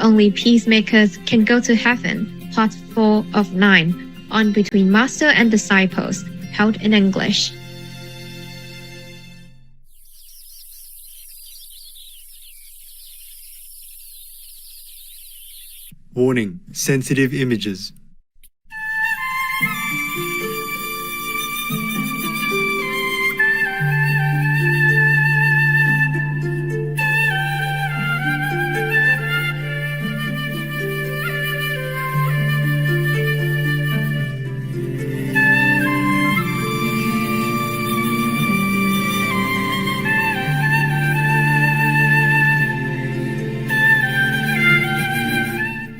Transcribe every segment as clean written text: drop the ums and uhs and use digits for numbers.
Only peacemakers can go to heaven, part 4 of 9, on Between Master and Disciples, held in English. Warning: sensitive images.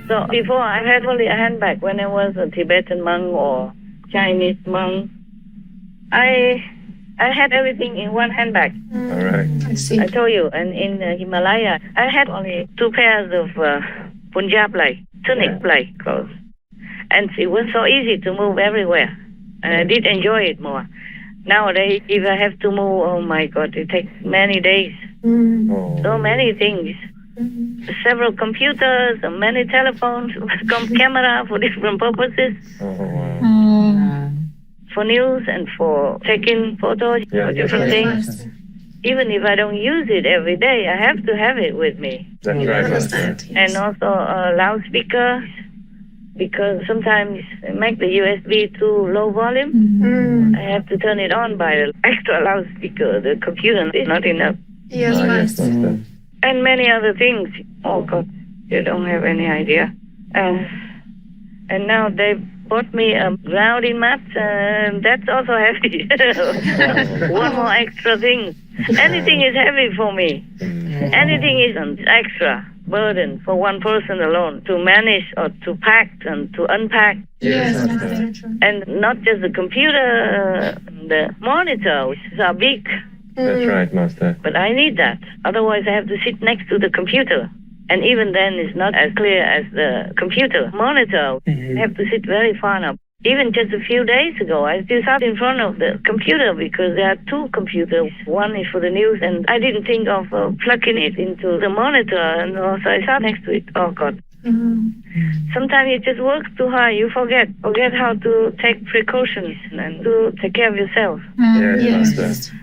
So before I had only a handbag when I was a Tibetan monk or Chinese monk. I had everything in one handbag. All right. I see. I told you, and in Himalaya, I had only 2 pairs of Punjab tunic clothes. And it was so easy to move everywhere. And I did enjoy it more. Nowadays, if I have to move, oh my God, it takes many days. So many things. Several computers, many telephones, camera for different purposes. For news and for taking photos, for different things. Even if I don't use it every day, I have to have it with me. That's right, Master. And also a loudspeaker, because sometimes I make the USB too low volume. I have to turn it on by an extra loudspeaker. The computer is not enough. Yes, Master. And many other things. Oh God, you don't have any idea. And now they bought me a grounding mat. That's also heavy. One more extra thing. Anything is heavy for me. Anything is an extra burden for one person alone to manage or to pack and to unpack. Yes, Master. And not just the computer, the monitor, which is a big. That's right, Master. But I need that. Otherwise, I have to sit next to the computer. And even then, it's not as clear as the computer monitor. I have to sit very far up. Even just a few days ago, I still sat in front of the computer because there are 2 computers. One is for the news, and I didn't think of plugging it into the monitor. And also, I sat next to it. Oh, God. Sometimes it just works too hard. You forget how to take precautions and to take care of yourself. Yes, Master.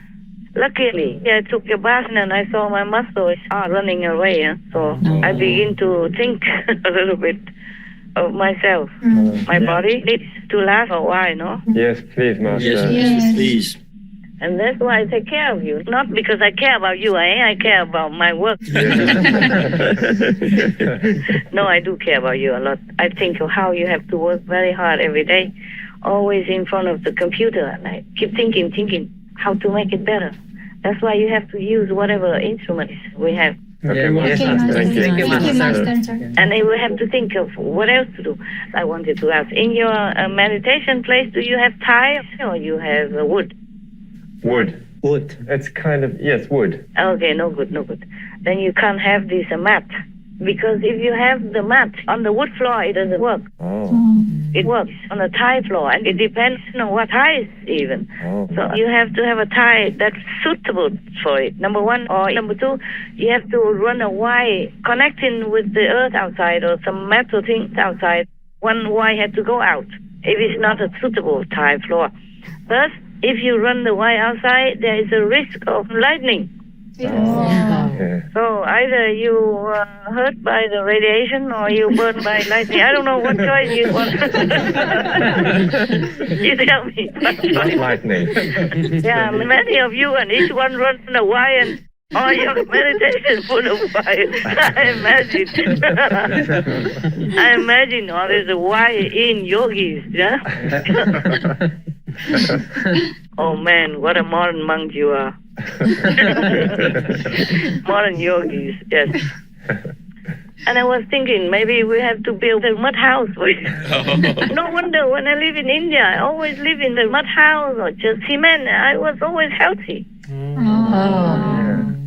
Luckily, I took a bath and I saw my muscles are running away. So I begin to think a little bit of myself. My body needs to last a while, no? Yes, please, Master. Yes, please. And that's why I take care of you. Not because I care about you, I care about my work. No, I do care about you a lot. I think of how you have to work very hard every day, always in front of the computer. And I keep thinking how to make it better. That's why you have to use whatever instruments we have. Okay, Yes, Master. Master. Thank you. Thank you, Master. And then we have to think of what else to do. I wanted to ask, in your meditation place, do you have Thai or you have wood? Wood. Wood. It's kind of, yes, wood. Okay, no good. Then you can't have this mat. Because if you have the mat on the wood floor, it doesn't work. It works on a Thai floor, and it depends on what Thai is even. So you have to have a Thai that's suitable for it, number 1. Or number 2, you have to run a wire connecting with the earth outside or some metal things outside. One wire has to go out if it's not a suitable Thai floor. But if you run the wire outside, there is a risk of lightning. Okay. So either you hurt by the radiation or you burn by lightning. I don't know what choice you want. You tell me. Not lightning. Yeah, many of you and each one runs a wire and all your meditation full of fire. I imagine all this wire in yogis. Yeah? Oh man, what a modern monk you are. Modern yogis, yes. And I was thinking maybe we have to build a mud house for you. No wonder when I live in India, I always live in the mud house or just cement. I was always healthy.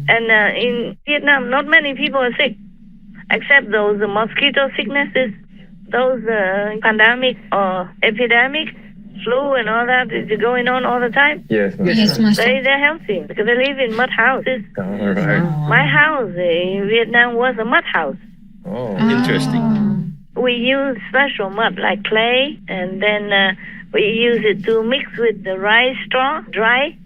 And in Vietnam, not many people are sick, except those mosquito sicknesses, those pandemic or epidemics. Flu and all that is going on all the time. Yes, Master. Yes, Master. They're healthy because they live in mud houses. All right. My house in Vietnam was a mud house. Oh. Interesting. We use special mud like clay, and then we use it to mix with the rice straw, dry.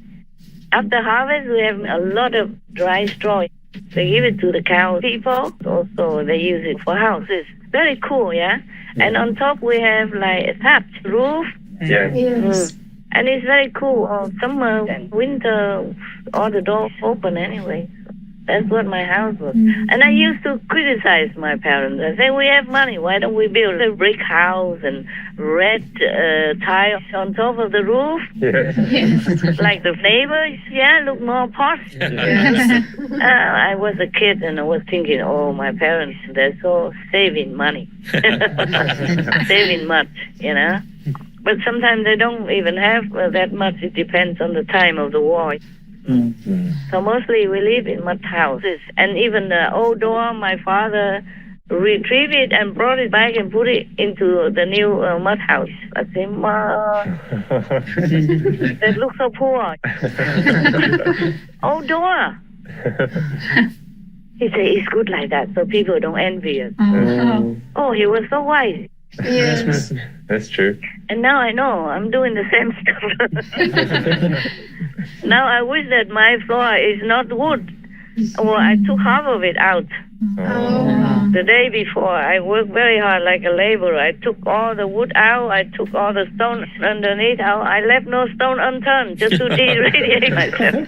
After harvest, we have a lot of dry straw. They give it to the cow people. Also, they use it for houses. Very cool, yeah? And on top, we have like a thatch roof. Yeah. Yes. And it's very cool. Summer and winter, all the doors open anyway. That's what my house was. And I used to criticize my parents. I say, we have money. Why don't we build a brick house and red tiles on top of the roof? Yes. Like the neighbors, look more posh. I was a kid and I was thinking, oh, my parents, they're so saving money. Saving much, But sometimes they don't even have that much. It depends on the time of the war. So mostly we live in mud houses. And even the old door, my father retrieved it and brought it back and put it into the new mud house. I say, Ma, that looks so poor. Old door. He said, it's good like that so people don't envy us. Oh, he was so wise. Yes. That's true. And now I know I'm doing the same stuff. Now I wish that my floor is not wood. Well, I took half of it out. The day before, I worked very hard like a laborer. I took all the wood out. I took all the stone underneath out. I left no stone unturned just to de-radiate myself.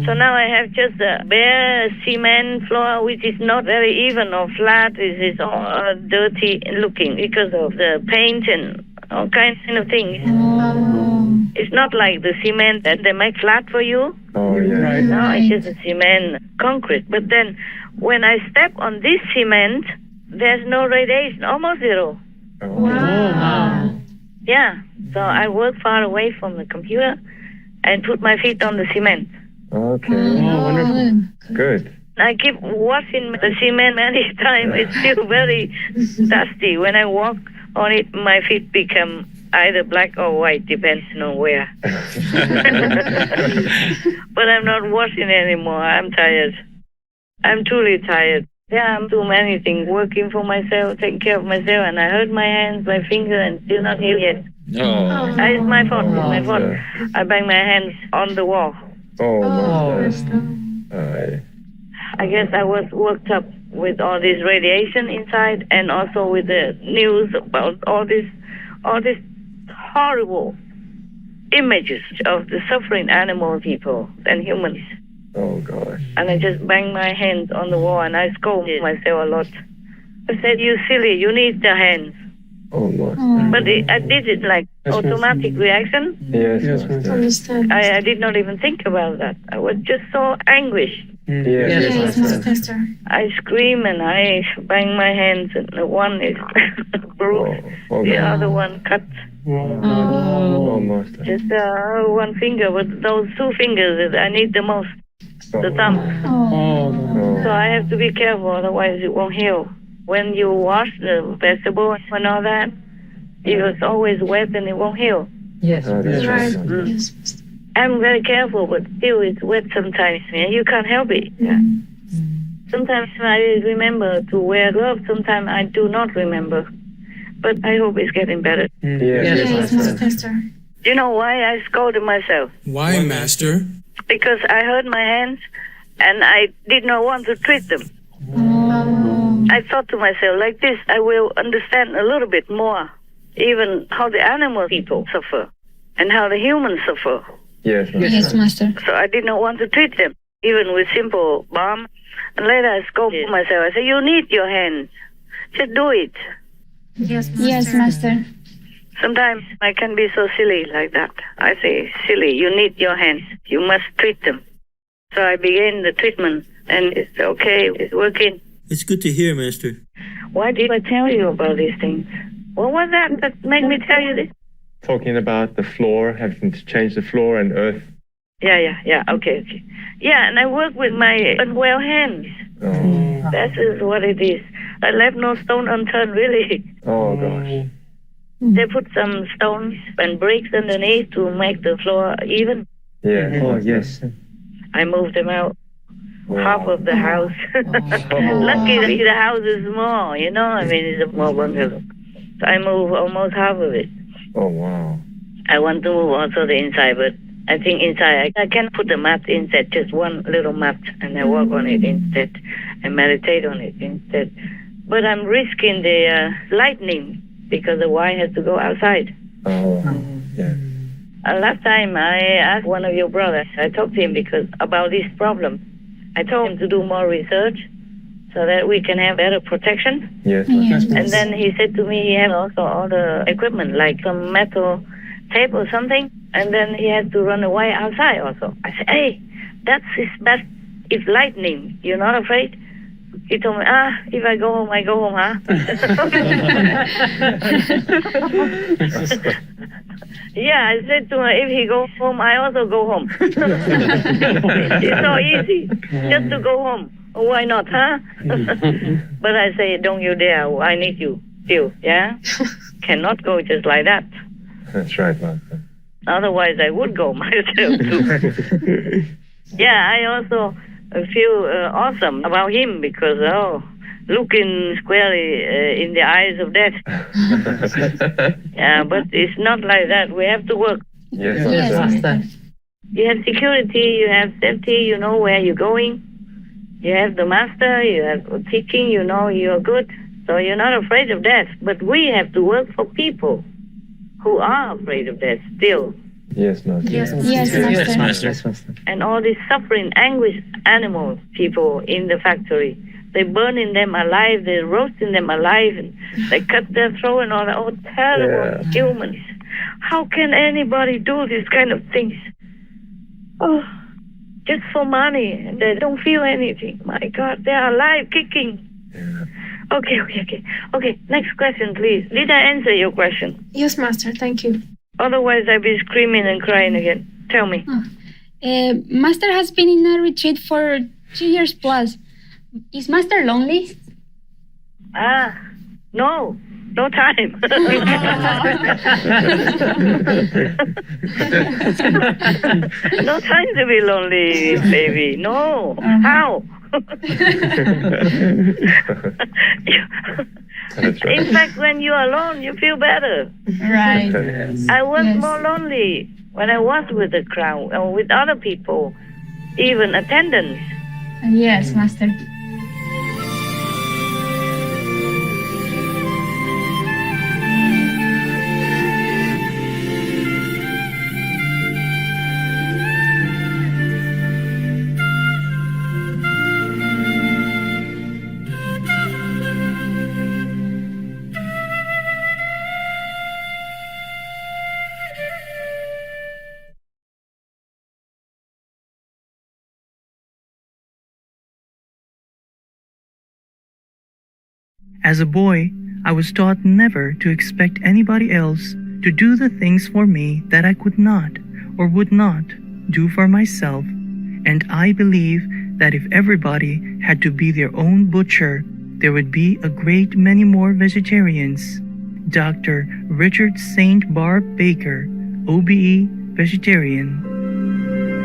So now I have just a bare cement floor, which is not very even or flat. It is all dirty looking because of the paint and all kinds of things. It's not like the cement that they make flat for you. Oh, yeah. No, it's just a cement concrete. But then when I step on this cement, there's no radiation, almost zero. Wow. Yeah. So I work far away from the computer and put my feet on the cement. Okay. Oh, wonderful. Good. I keep washing the cement many times. It's still very dusty. When I walk on it, my feet become either black or white, depending on where. But I'm not washing anymore. I'm tired. I'm truly tired. Yeah, I'm too many things, working for myself, taking care of myself, and I hurt my hands, my finger, and still not healed yet. It's my fault. It's my fault. I bang my hands on the wall. I guess I was worked up with all this radiation inside, and also with the news about all this horrible images of the suffering animal people and humans. Oh, gosh. And I just banged my hands on the wall and I scolded myself a lot. I said, you silly, you need the hands. Oh, Lord. But I did it like automatic reaction. Yes. Understand. I did not even think about that. I was just so anguished. Yes, Master. I scream and I bang my hands, and the one is bruised, the other one cut. Oh, Master. Just one finger, but those two fingers that I need the most, the thumb. So I have to be careful, otherwise it won't heal. When you wash the vegetables and all that, if it's always wet, then it won't heal. Yes. Right. Yes. I'm very careful, but still it's wet sometimes. You can't help it. Yeah. Sometimes I remember to wear gloves. Sometimes I do not remember. But I hope it's getting better. Yes, Master. You know why I scolded myself? Why, Master? Because I hurt my hands and I did not want to treat them. I thought to myself, like this, I will understand a little bit more, even how the animal people suffer and how the humans suffer. Yes, Master. So I did not want to treat them, even with simple balm. And later I scolded myself. I said, you need your hands. Just do it. Yes, Master. Sometimes I can be so silly like that. I say, silly, you need your hands. You must treat them. So I began the treatment, and it's okay. It's working. It's good to hear, Master. Why did I tell you about these things? What was that made me tell you this? Talking about the floor, having to change the floor and earth. Yeah. Okay. Yeah, and I work with my unwell hands. That is what it is. I left no stone unturned, really. Oh, gosh. They put some stones and bricks underneath to make the floor even. Yeah. Oh, yes. I moved them out. half of the house. Luckily, the house is small, you know. I mean, it's a small bungalow. So I moved almost half of it. Oh, wow. I want to move also the inside, but I think inside I can put the mat instead, just one little mat, and I walk on it instead, and meditate on it instead. But I'm risking the lightning because the wire has to go outside. Oh, yeah. Last time I asked one of your brothers, I talked to him about this problem. I told him to do more research so that we can have better protection. Yes. And then he said to me he had also all the equipment, like some metal tape or something, and then he had to run the wire outside also. I said, hey, that's his best. It's lightning. You're not afraid? He told me, if I go home, I go home, huh? Yeah, I said to him, if he goes home, I also go home. It's so easy, just to go home. Why not, huh? But I say, don't you dare. I need you still, yeah? Cannot go just like that. That's right, Master. Otherwise, I would go myself too. Yeah, I also feel awesome about him because, looking squarely in the eyes of death. Yeah, but it's not like that. We have to work. Yes, Master. You have security, you have safety, you know where you're going. You have the master, you have teaching, you know you're good. So you're not afraid of death. But we have to work for people who are afraid of death still. Yes, Master. Yes, Master. And all these suffering, anguished animals, people in the factory, they burning them alive, they roasting them alive, and they cut their throat and all that. Oh, terrible humans. How can anybody do this kind of things? Oh, just for money, and they don't feel anything. My God, they are alive, kicking. Yeah. Okay, next question, please. Did I answer your question? Yes, Master. Thank you. Otherwise, I'll be screaming and crying again. Tell me. Master has been in a retreat for 2 years plus. Is Master lonely? No time. No time to be lonely, baby. No. How? In fact, when you're alone, you feel better. Right. I was more lonely when I was with the crowd or with other people, even attendants. Yes, Master. As a boy, I was taught never to expect anybody else to do the things for me that I could not or would not do for myself, and I believe that if everybody had to be their own butcher, there would be a great many more vegetarians. Dr. Richard St. Barb Baker, OBE, vegetarian.